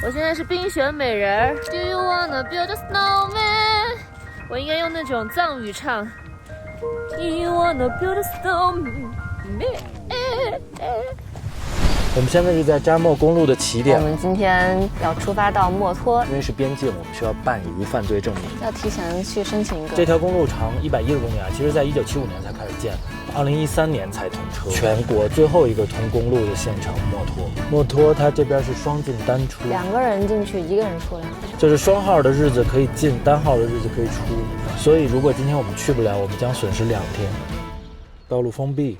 我现在是冰雪美人。Do you wanna build a snowman？ 我应该用那种藏语唱。Do you wanna build a snowman？ 我们现在是在扎莫公路的起点。我们今天要出发到墨脱，因为是边境，我们需要办理无犯罪证明。要提前去申请一个。这条公路长110公里啊，其实在1975年才开始建，2013年才通车。全国最后一个通公路的县城墨脱。墨脱它这边是双进单出，2个人进去，1个人出来。就是双号的日子可以进，单号的日子可以出。所以如果今天我们去不了，我们将损失2天。道路封闭。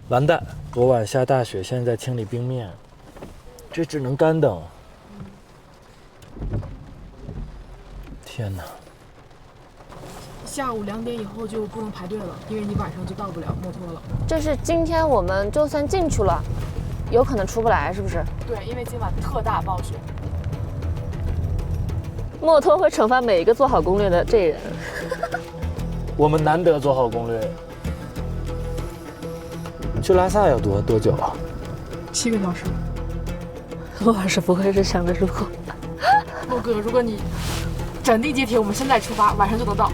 完蛋！昨晚下大雪，现在在清理冰面，这只能干等。天哪！下午2点以后就不能排队了，因为你晚上就到不了墨脱了。这是今天我们就算进去了，有可能出不来，是不是？对，因为今晚特大暴雪。墨脱会惩罚每一个做好攻略的这人。我们难得做好攻略。去拉萨要多久啊？7个小时。陆老师不会是想着如果陆哥，如果你斩钉截铁，我们现在出发，晚上就能到，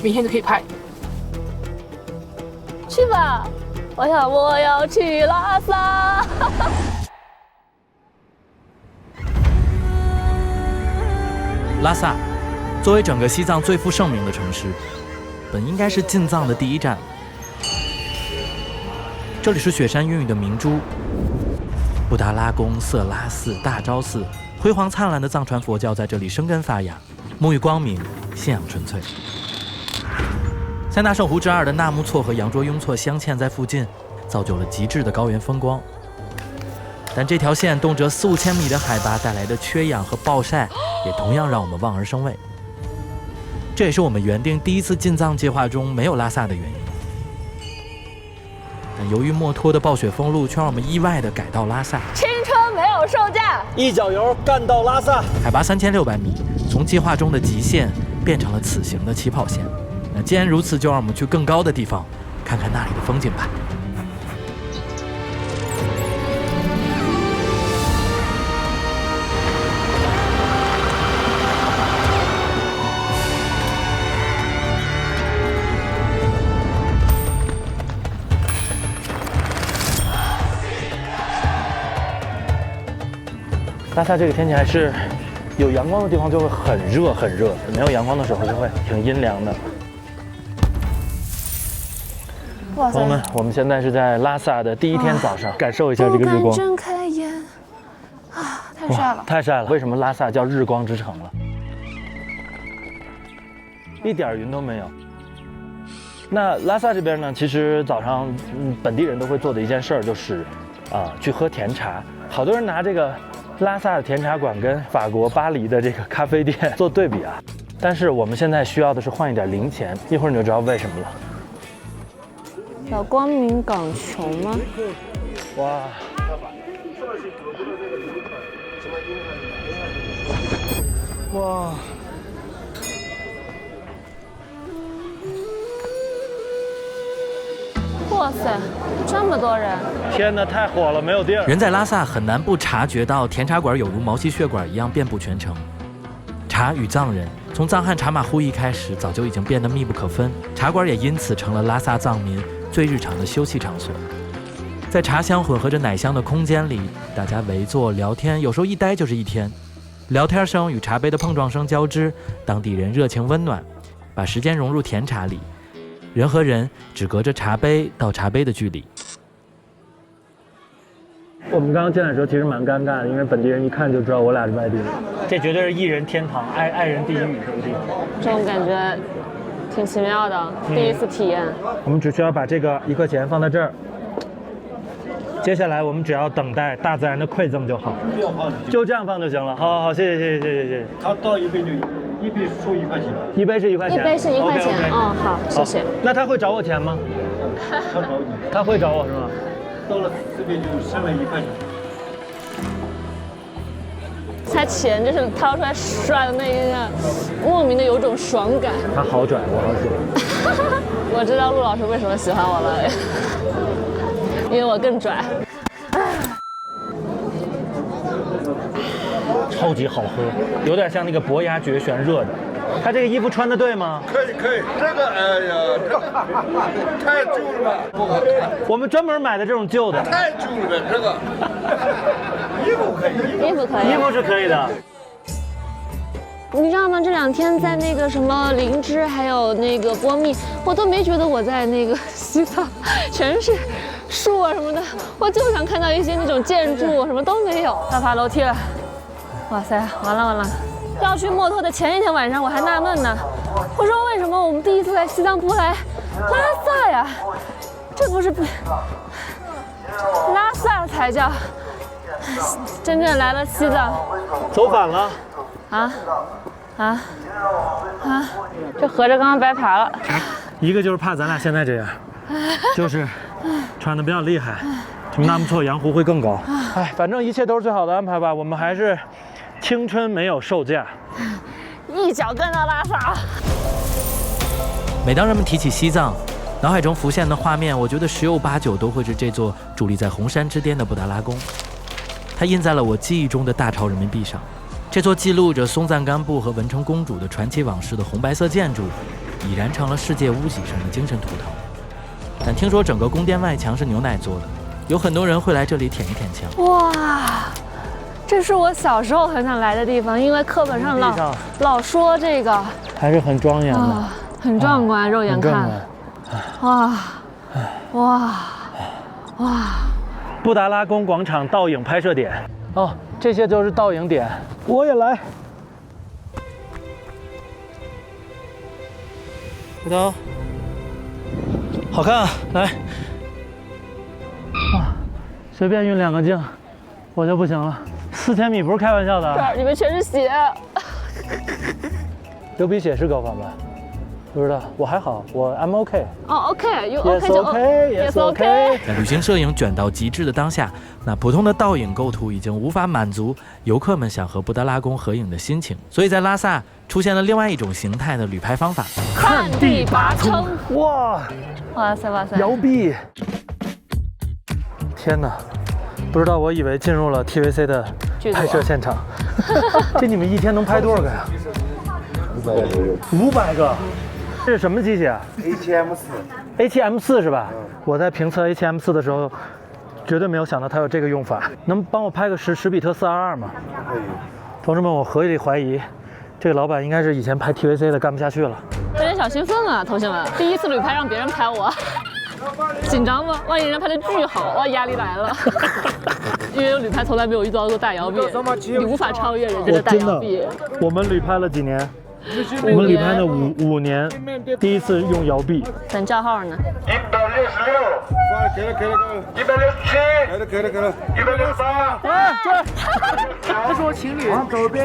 明天就可以拍。去吧，我要去拉萨。拉萨，作为整个西藏最负盛名的城市，本应该是进藏的第一站。这里是雪山孕育的明珠，布达拉宫、色拉寺、大昭寺，辉煌灿烂的藏传佛教在这里生根发芽，沐浴光明，信仰纯粹。三大圣湖之2的纳木错和羊卓雍措镶嵌在附近，造就了极致的高原风光。但这条线动辄4、5千米的海拔带来的缺氧和暴晒，也同样让我们望而生畏。这也是我们原定第一次进藏计划中没有拉萨的原因。但由于墨脱的暴雪封路，却让我们意外地改到拉萨。青春没有售价，一脚油干到拉萨。海拔3600米，从计划中的极限变成了此行的起跑线。那既然如此，就让我们去更高的地方，看看那里的风景吧。拉萨这个天气还是有阳光的地方就会很热很热，没有阳光的时候就会挺阴凉的。哇塞！朋友们，我们现在是在拉萨的第1天早上，感受一下这个日光。睁开眼啊，太晒了！太晒了！为什么拉萨叫日光之城了？一点云都没有。那拉萨这边呢，其实早上本地人都会做的一件事儿就是去喝甜茶。好多人拿这个拉萨的甜茶馆跟法国巴黎的这个咖啡店做对比啊，但是我们现在需要的是换一点零钱，一会儿你就知道为什么了。老光明港穷吗？哇！哇！哇塞，这么多人！天哪，太火了，没有地儿。人在拉萨很难不察觉到甜茶馆有如毛细血管一样遍布全城。茶与藏人从藏汉茶马互译开始，早就已经变得密不可分。茶馆也因此成了拉萨藏民最日常的休憩场所。在茶香混合着奶香的空间里，大家围坐聊天，有时候一待就是1天。聊天声与茶杯的碰撞声交织，当地人热情温暖，把时间融入甜茶里。人和人只隔着茶杯到茶杯的距离。我们刚刚进来的时候其实蛮尴尬的，因为本地人一看就知道我俩是外地人。这绝对是艺人天堂，爱人地狱这个地方。这种感觉挺奇妙的，第一次体验。我们只需要把这个1块钱放在这儿，接下来我们只要等待大自然的馈赠就好，就这样放就行了。好，好，谢谢。他倒一杯就1杯收1块钱，一杯是1块钱，一杯是1块钱。 OK， 哦，好，谢谢。那他会找我钱吗？他找你，他会找我是吗？到了这边就剩了1块钱。他钱就是掏出来刷的那一下，莫名的有种爽感。他好拽，我好喜欢。我知道陆老师为什么喜欢我了，因为我更拽。超级好喝，有点像那个伯牙绝旋热的。他这个衣服穿的对吗？可以，这个哎呀，这个太旧了吧，不好看，我们专门买的这种旧的，太旧了，这个衣服可以，衣服可以。衣服是可以的。你知道吗？这2天在那个什么林芝还有那个波密，我都没觉得我在那个西藏，全是树啊什么的，我就想看到一些那种建筑，什么都没有。要爬楼梯了，哇塞，完了！要去墨脱的前一天晚上，我还纳闷呢，我说为什么我们第一次来西藏不来拉萨呀？这不是拉萨才叫真正来了西藏。走反了。这合着刚刚白爬了。一个就是怕咱俩现在这样，就是穿的比较厉害，什么纳木错羊湖会更高。哎，反正一切都是最好的安排吧。我们还是青春没有售价，一脚跟到拉萨。每当人们提起西藏，脑海中浮现的画面，我觉得十有八九都会是这座伫立在红山之巅的布达拉宫。它印在了我记忆中的大钞人民币上。这座记录着松赞干布和文成公主的传奇往事的红白色建筑，已然成了世界屋脊上的精神图腾。但听说整个宫殿外墙是牛奶做的，有很多人会来这里舔一舔墙。哇，这是我小时候很想来的地方，因为课本上老说这个，还是很庄严的，很壮观，肉眼看，哇！布达拉宫广场倒影拍摄点。哦，这些都是倒影点，我也来。回头，好看啊！来，哇，随便运2个镜，我就不行了。4000米不是开玩笑的。这儿里面全是血。流鼻血是高反吧？不知道，我还好，我 I'm OK。哦 ，OK，You OK 就 OK，Yes OK。在旅行摄影卷到极致的当下，那普通的倒影构图已经无法满足游客们想和布达拉宫合影的心情，所以在拉萨出现了另外一种形态的旅拍方法——看地拔葱。哇塞！摇臂！天哪，不知道我以为进入了 TVC 的拍摄现场。这你们一天能拍多少个呀？500个。这是什么机器啊 ？HM4 是吧？我在评测 HM4 的时候，绝对没有想到它有这个用法。能帮我拍个10比特422吗？可以。同志们，我合理怀疑，这个老板应该是以前拍 TVC 的，干不下去了。有点小兴奋啊，同学们！第一次旅拍让别人拍我，紧张吗？万一人家拍的巨好，哇，压力来了。因为旅拍从来没有遇到过大摇臂，你无法超越人家的大摇臂。我们旅拍了几年？我们旅拍了5年，第一次用摇臂。等叫号呢。166，给了，167，给了，168。他说情侣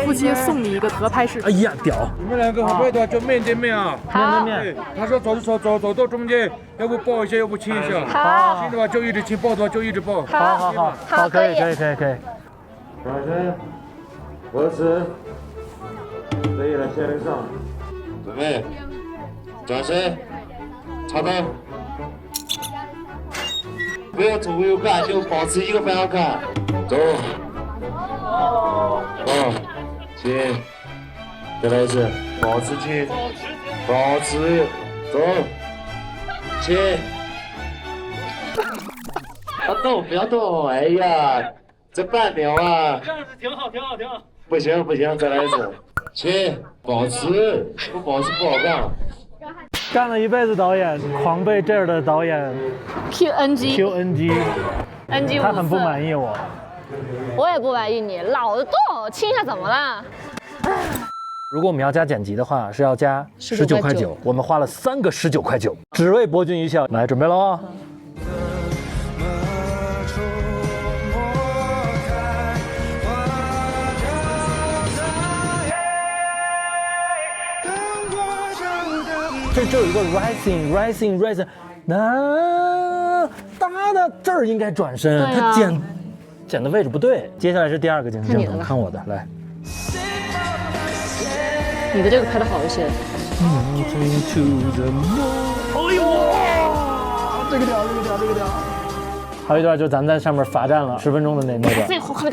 夫妻送你一个合拍视频。哎呀，屌！你们2个好不好？就面对面啊。面对面。他说走走到中间，要不抱一下，要不亲一下。好。亲的话就一直亲，抱的话就一直抱。好，可以。转身，脖子。可以了，先人上，准备，转身，插灯，不要左右看，就保持一个方向看，走，亲，再来一次，保持亲，保持，走，亲，不要动，哎呀，这半秒啊，这样子挺好。不行，再来一次。亲，保持，不保持不好干。干了一辈子导演，狂被这儿的导演 QNG，他很不满意我。我也不满意你，老动亲一下怎么了？如果我们要加剪辑的话，是要加19.9块。我们花了3个19.9块，只为博君一笑。来，准备了啊！这有一个 rising， 那哒的这儿应该转身，他剪的位置不对。接下来是第2个镜头，看我的，来。你的这个拍的好一些。哎呦，这个屌！还有一段就是咱们在上面罚站了10分钟的那段。这好看。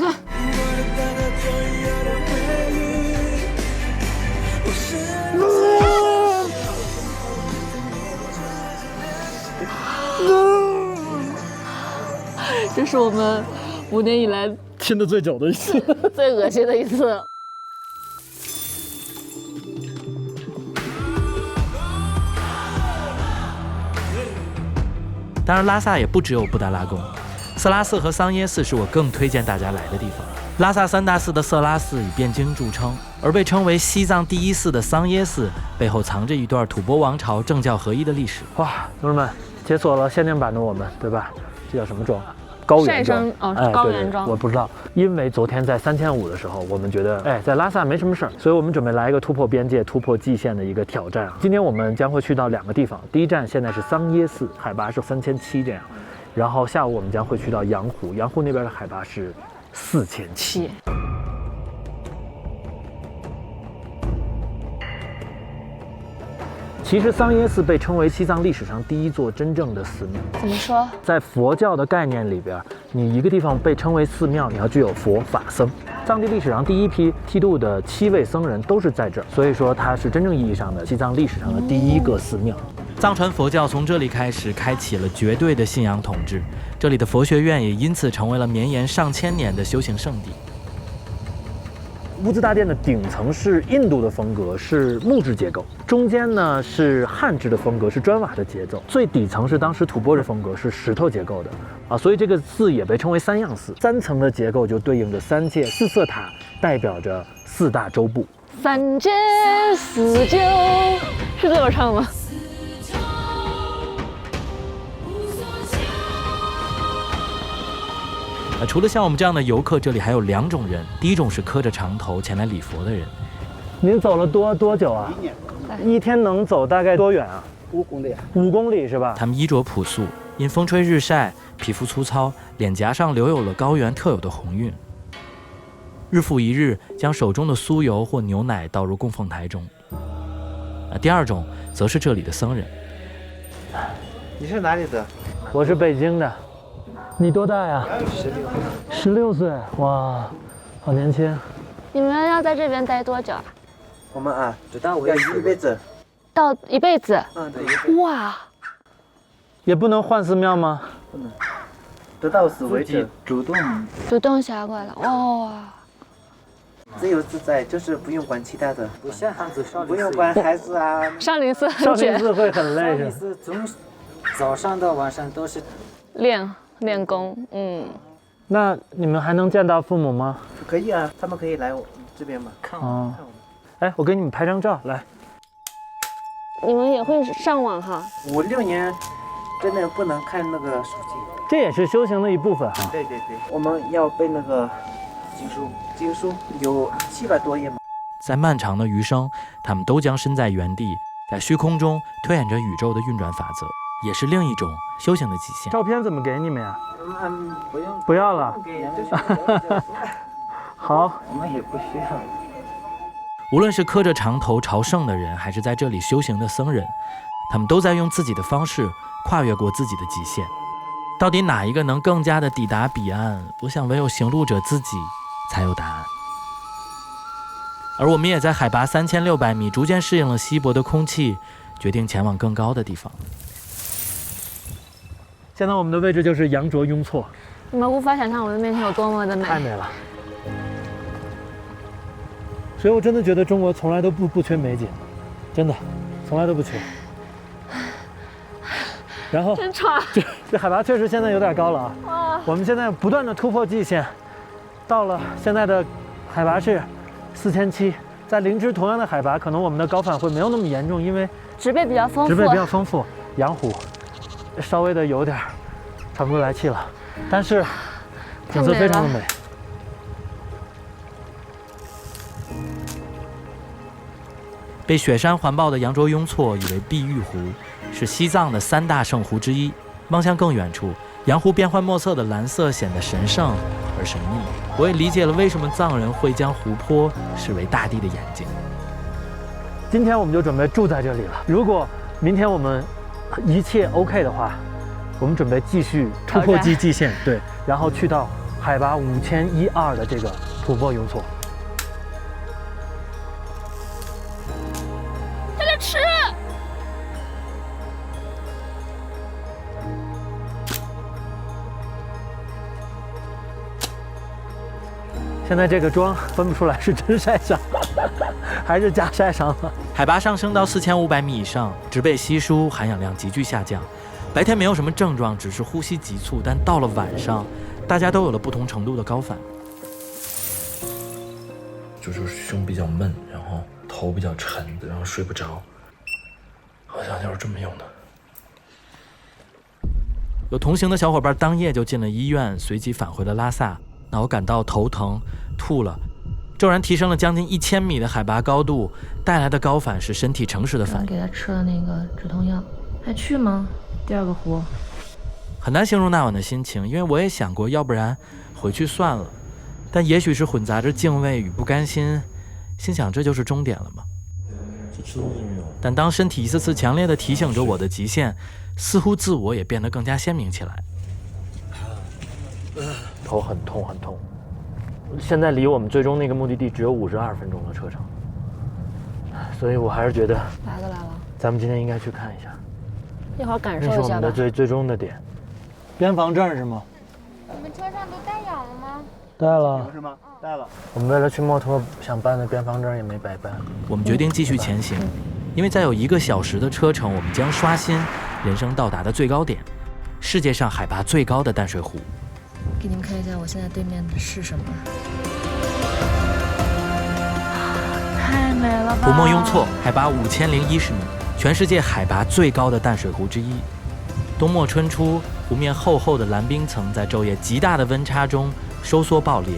这是我们5年以来亲的最久的一次。最恶心的一次。当然，拉萨也不只有布达拉宫，色拉寺和桑耶寺是我更推荐大家来的地方。拉萨3大寺的色拉寺以汴京著称，而被称为西藏第1寺的桑耶寺背后藏着一段吐蕃王朝政教合一的历史。哇，同志们，解锁了限定版的我们，对吧？这叫什么庄？高原庄。高原庄。我不知道，因为昨天在3500的时候，我们觉得，在拉萨没什么事儿，所以我们准备来一个突破边界、突破蓟县的一个挑战。今天我们将会去到2个地方，第一站现在是桑耶寺，海拔是3700这样，然后下午我们将会去到羊湖，羊湖那边的海拔是4700。其实桑耶寺被称为西藏历史上第1座真正的寺庙。怎么说？在佛教的概念里边，你一个地方被称为寺庙，你要具有佛法僧。藏地历史上第1批剃度的7位僧人都是在这儿，所以说它是真正意义上的西藏历史上的第1个寺庙。藏传佛教从这里开始开启了绝对的信仰统治，这里的佛学院也因此成为了绵延上千年的修行圣地。乌兹大殿的顶层是印度的风格，是木质结构；中间呢是汉制的风格，是砖瓦的节奏；最底层是当时吐蕃人风格，是石头结构的啊。所以这个寺也被称为3样寺。3层的结构就对应着3界4色塔，代表着4大洲部。3界4九，是这么唱吗？除了像我们这样的游客，这里还有2种人。第一种是磕着长头前来礼佛的人。您走了多久啊？1年。一天能走大概多远啊？5公里。5公里是吧？他们衣着朴素，因风吹日晒，皮肤粗糙，脸颊上留有了高原特有的红晕。日复一日，将手中的酥油或牛奶倒入供奉台中。第二种则是这里的僧人。你是哪里的？我是北京的。你多大呀？16岁，哇，好年轻。你们要在这边待多久啊？我们啊，直到要一辈子。到一辈子？对。哇！也不能换寺庙吗？不能，直到死为止。主动下过来，哇！自由自在，就是不用管其他的，不像汉子少林寺，不用管孩子啊。少林寺少林寺会很累，少林寺从早上到晚上都是练功，那你们还能见到父母吗？可以啊，他们可以来我这边嘛，看我们。哎，我给你们拍张照，来。你们也会上网哈？5、6年，真的不能看那个手机。这也是修行的一部分哈。对，我们要背那个经书有700多页嘛。在漫长的余生，他们都将身在原地，在虚空中推演着宇宙的运转法则。也是另一种修行的极限。照片怎么给你们呀？不要了。好，我们也不需要。无论是磕着长头朝圣的人，还是在这里修行的僧人，他们都在用自己的方式跨越过自己的极限。到底哪一个能更加的抵达彼岸？我想唯有行路者自己才有答案。而我们也在海拔3600米逐渐适应了稀薄的空气，决定前往更高的地方。现在我们的位置就是羊卓雍措，你们无法想象我的面前有多么的美，太美了。所以我真的觉得中国从来都不缺美景，真的，从来都不缺。然后真喘，这海拔确实现在有点高了啊。我们现在不断的突破蓟县，到了现在的海拔是4700，在灵芝同样的海拔，可能我们的高反会没有那么严重，因为植被比较丰富，羊湖稍微的有点喘不过来气了，但是景色非常的美。被雪山环抱的羊卓雍措以为碧玉湖是西藏的3大圣湖之一。望向更远处，羊湖变幻莫测的蓝色显得神圣而神秘。我也理解了为什么藏人会将湖泊视为大地的眼睛。今天我们就准备住在这里了。如果明天我们一切 OK 的话，我们准备继续突破蓟县，对，然后去到海拔5112的这个吐蕃雍措。在这吃。现在这个妆分不出来是真晒伤还是假晒伤了。海拔上升到4500米以上，植被稀疏，含氧量急剧下降。白天没有什么症状，只是呼吸急促，但到了晚上，大家都有了不同程度的高反。就是胸比较闷，然后头比较沉，然后睡不着，好像就是这么用的。有同行的小伙伴当夜就进了医院，随即返回了拉萨。那我感到头疼、吐了，骤然提升了将近1000米的海拔高度，带来的高反是身体诚实的反应。给他吃了那个止痛药，还去吗？第二个湖。很难形容那晚的心情，因为我也想过，要不然回去算了。但也许是混杂着敬畏与不甘心，心想这就是终点了吗？但当身体一次次强烈地提醒着我的极限，似乎自我也变得更加鲜明起来。头很痛很痛，现在离我们最终那个目的地只有52分钟的车程，所以我还是觉得来了，咱们今天应该去看一下，一会儿感那是我们受一下吧。的最终的点。边防证是吗？你们车上都带氧了吗？带了。是吗？带了。我们为了去墨脱想办的边防证也没白办。我们决定继续前行，因为再有1个小时的车程，我们将刷新人生到达的最高点——世界上海拔最高的淡水湖。给你们看一下我现在对面的是什么。太美了吧！普莫雍措海拔5010米，全世界海拔最高的淡水湖之一。冬末春初，湖面厚厚的蓝冰层在昼夜极大的温差中收缩爆裂，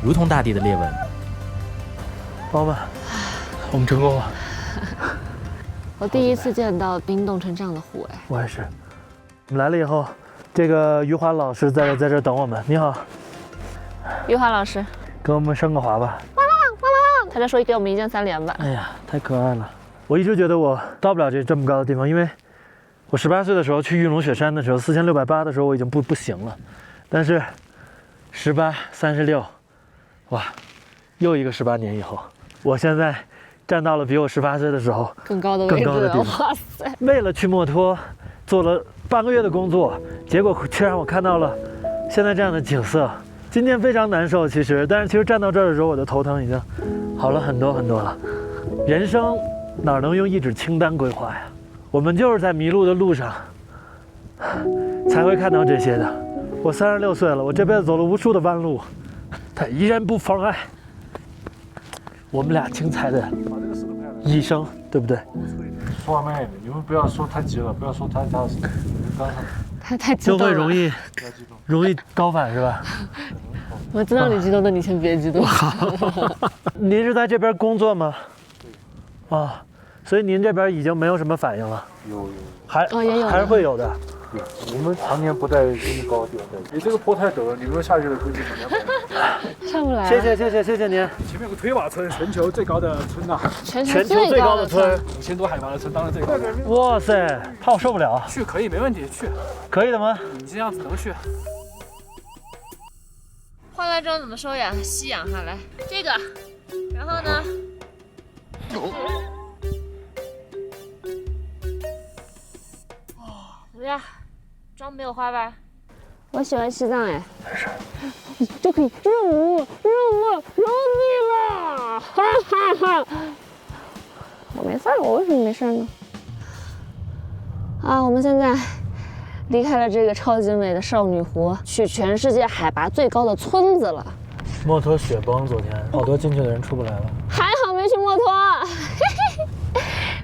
如同大地的裂纹。朋友们，我们成功了。我第一次见到冰冻成这样的湖，哎，我也是。我们来了以后，这个余华老师在这等我们。你好，余华老师，给我们升个华吧。他在说给我们1键3连吧。哎呀，太可爱了！我一直觉得我到不了这么高的地方，因为我18岁的时候去玉龙雪山的时候，4680的时候我已经不行了，但是18、36，哇，又一个18年以后，我现在站到了比我18岁的时候更高的位置，更高的地方。哇塞！为了去墨脱，做了半个月的工作，结果却让我看到了现在这样的景色。今天非常难受，但是其实站到这儿的时候，我的头疼已经好了很多很多了。人生哪能用一纸清单规划呀？我们就是在迷路的路上才会看到这些的。我36岁了，我这辈子走了无数的弯路，它依然不妨碍我们俩精彩的一生，对不对？说慢一点，你们不要说太急了，不要说太刚上。太激动了，就会容易高反是吧？我知道你激动，那你先别激动。您是在这边工作吗？啊，所以您这边已经没有什么反应了？有，也有，还是会有的。我们常年不在这么高的地方待。你这个坡太陡了，你们下去了估计很难跑。上不来。谢谢您。前面有个推瓦村，全球最高的村呐，全球最高的村，5000多海拔的村，当然最高的。哇塞，怕我受不了。去可以，没问题，去。可以的吗？你这样子能去？化完妆怎么收呀？吸氧哈，来这个，然后呢？怎么样？妆没有花吧？我喜欢西藏哎。没事。就可以任务了，哈哈哈！我没事儿，我为什么没事呢？啊，我们现在离开了这个超级美的少女湖，去全世界海拔最高的村子了。墨脱雪崩，昨天好多进去的人出不来了。还好没去墨脱。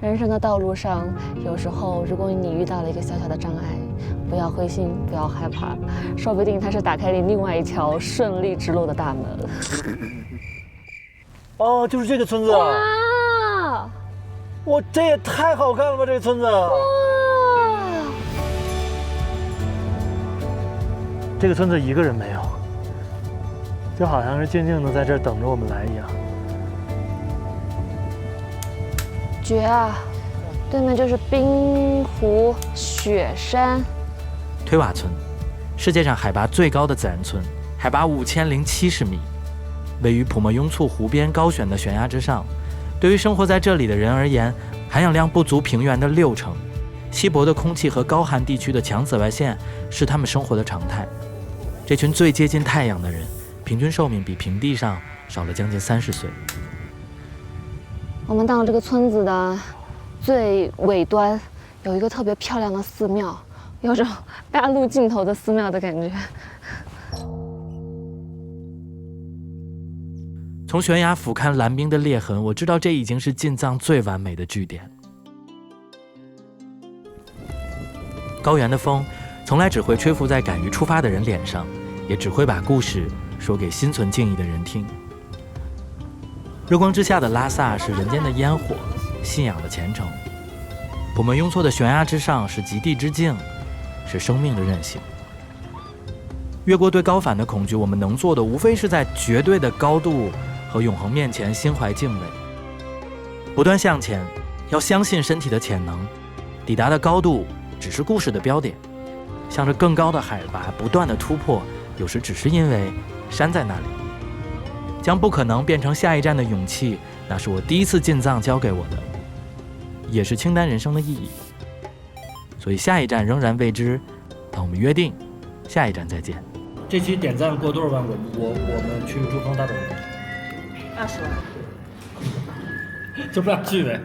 人生的道路上，有时候如果你遇到了一个小小的障碍，不要灰心，不要害怕，说不定它是打开你另外一条顺利之路的大门。哦，就是这个村子啊！哇，哇，这也太好看了吧，这个村子！哇，这个村子一个人没有，就好像是静静的在这儿等着我们来一样。绝啊！对面就是冰湖雪山。推瓦村，世界上海拔最高的自然村，海拔5070米，位于普莫雍措湖边高悬的悬崖之上。对于生活在这里的人而言，含氧量不足平原的60%，稀薄的空气和高寒地区的强紫外线是他们生活的常态。这群最接近太阳的人，平均寿命比平地上少了将近30岁。我们到了这个村子的最尾端，有一个特别漂亮的寺庙，有种大陆尽头的寺庙的感觉。从悬崖俯瞰蓝冰的裂痕，我知道这已经是进藏最完美的据点。高原的风从来只会吹拂在敢于出发的人脸上，也只会把故事说给心存敬意的人听。日光之下的拉萨是人间的烟火，信仰的虔诚。普门雍措的悬崖之上是极地之境，是生命的韧性。越过对高反的恐惧，我们能做的无非是在绝对的高度和永恒面前心怀敬畏，不断向前，要相信身体的潜能。抵达的高度只是故事的标点，向着更高的海拔不断的突破，有时只是因为山在那里。将不可能变成下一站的勇气，那是我第一次进藏教给我的，也是清单人生的意义。所以下一站仍然未知，但我们约定下一站再见。这期点赞过多少万？我们去珠峰大本营20万。就不想去呗。